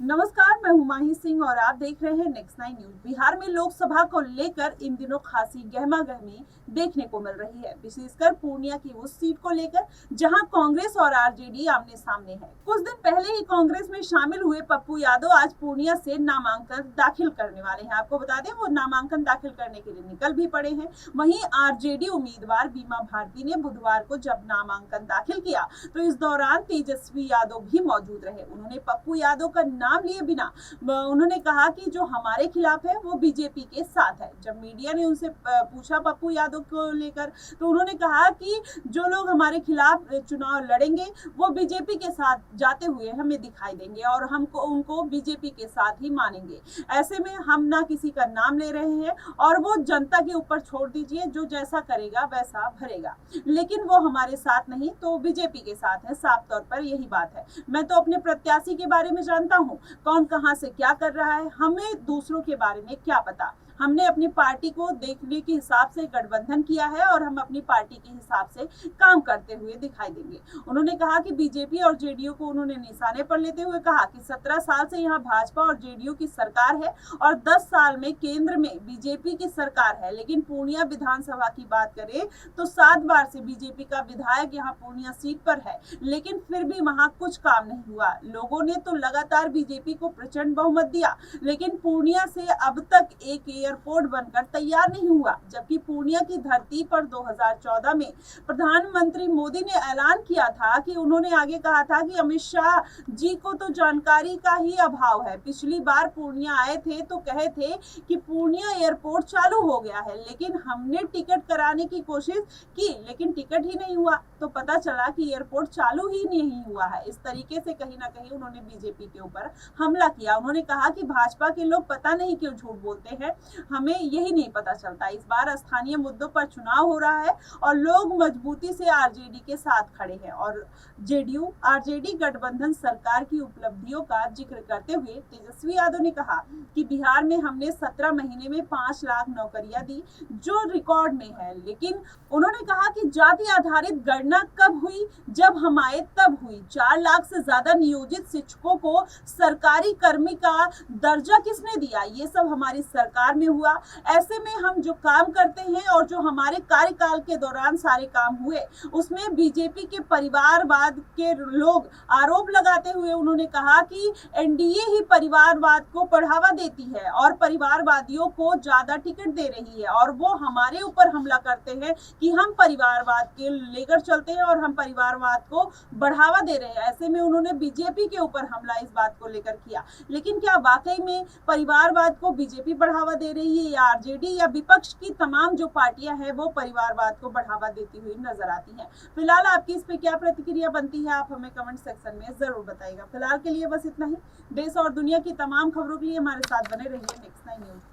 नमस्कार, मैं हुमायूं सिंह और आप देख रहे हैं नेक्स्ट 9 न्यूज। बिहार में लोकसभा को लेकर इन दिनों खासी गहमा गहमी देखने को मिल रही है, विशेषकर पूर्णिया की उस सीट को लेकर जहां कांग्रेस और आरजेडी आमने सामने है। कुछ दिन पहले ही कांग्रेस में शामिल हुए पप्पू यादव आज पूर्णिया से नामांकन दाखिल करने वाले हैं। आपको बता दें, वो नामांकन दाखिल करने के लिए निकल भी पड़े हैं। वहीं आरजेडी उम्मीदवार बीमा भारती ने बुधवार को जब नामांकन दाखिल किया तो इस दौरान तेजस्वी यादव भी मौजूद रहे। उन्होंने पप्पू यादव का नाम लिए बिना उन्होंने कहा कि जो हमारे खिलाफ है वो बीजेपी के साथ है। जब मीडिया ने उनसे पूछा पप्पू यादव को लेकर तो उन्होंने कहा कि जो लोग हमारे खिलाफ चुनाव लड़ेंगे वो बीजेपी के साथ जाते हुए हमें दिखाई देंगे और हमको उनको बीजेपी के साथ ही मानेंगे। ऐसे में हम ना किसी का नाम ले रहे हैं और वो जनता के ऊपर छोड़ दीजिए, जो जैसा करेगा वैसा भरेगा, लेकिन वो हमारे साथ नहीं तो बीजेपी के साथ है। साफ तौर पर यही बात है। मैं तो अपने प्रत्याशी के बारे में जानता हूँ, कौन कहां से क्या कर रहा है, हमें दूसरों के बारे में क्या पता। हमने अपनी पार्टी को देखने के हिसाब से गठबंधन किया है और हम अपनी पार्टी के हिसाब से काम करते हुए दिखाई देंगे। उन्होंने कहा कि बीजेपी और जेडीयू को उन्होंने निशाने पर लेते हुए कहा कि 17 साल से यहाँ भाजपा और जेडीयू की सरकार है और 10 साल में केंद्र में बीजेपी की सरकार है। लेकिन पूर्णिया विधानसभा की बात करें तो 7 बार से बीजेपी का विधायक यहाँ पूर्णिया सीट पर है, लेकिन फिर भी वहां कुछ काम नहीं हुआ। लोगों ने तो लगातार बीजेपी को प्रचंड बहुमत दिया, लेकिन पूर्णिया से अब तक एक एयरपोर्ट बनकर तैयार नहीं हुआ। जबकि पूर्णिया की धरती पर 2014 में प्रधानमंत्री मोदी ने ऐलान किया था कि उन्होंने आगे कहा था कि अमित शाह जी को तो जानकारी का ही अभाव है। पिछली बार पूर्णिया आए थे तो कहे थे कि पूर्णिया एयरपोर्ट चालू हो गया है, लेकिन हमने टिकट कराने की कोशिश की लेकिन टिकट ही नहीं हुआ, तो पता चला कि एयरपोर्ट चालू ही नहीं हुआ है। इस तरीके से कहीं ना कहीं उन्होंने बीजेपी के ऊपर हमला किया। उन्होंने कहा कि भाजपा के लोग पता नहीं क्यों झूठ बोलते हैं, हमें यही नहीं पता चलता। इस बार स्थानीय मुद्दों पर चुनाव हो रहा है और लोग मजबूती से आरजेडी के साथ खड़े हैं और जेडीयू आरजेडी गठबंधन सरकार की उपलब्धियों का जिक्र करते हुए तेजस्वी यादव ने कहा कि बिहार में हमने 17 महीने में 5 लाख नौकरियां दी, जो रिकॉर्ड में है। लेकिन उन्होंने कहा कि जाति आधारित गणना कब हुई, जब हम आए तब हुई। 4 लाख से ज्यादा नियोजित शिक्षकों को सरकारी कर्मी का दर्जा किसने दिया, ये सब हमारी सरकार में हुआ। ऐसे में हम जो काम करते हैं और जो हमारे कार्यकाल के दौरान सारे काम हुए उसमें बीजेपी के परिवारवाद के लोग आरोप लगाते हुए उन्होंने कहा कि एनडीए ही परिवारवाद को बढ़ावा देती है और परिवारवादियों को ज्यादा टिकट दे रही है और वो हमारे ऊपर हमला करते हैं कि हम परिवारवाद के लेकर चलते हैं और हम परिवारवाद को बढ़ावा दे रहे हैं। ऐसे में उन्होंने बीजेपी के ऊपर हमला इस बात को लेकर किया। लेकिन क्या वाकई में परिवारवाद को बीजेपी बढ़ावा दे रही है या आरजेडी या विपक्ष की तमाम जो पार्टियां हैं वो परिवारवाद को बढ़ावा देती हुई नजर आती हैं? फिलहाल आपकी इस पे क्या प्रतिक्रिया बनती है, आप हमें कमेंट सेक्शन में जरूर बताइएगा। फिलहाल के लिए बस इतना ही। देश और दुनिया की तमाम खबरों के लिए हमारे साथ बने रहिए नेक्स्ट 9 न्यूज।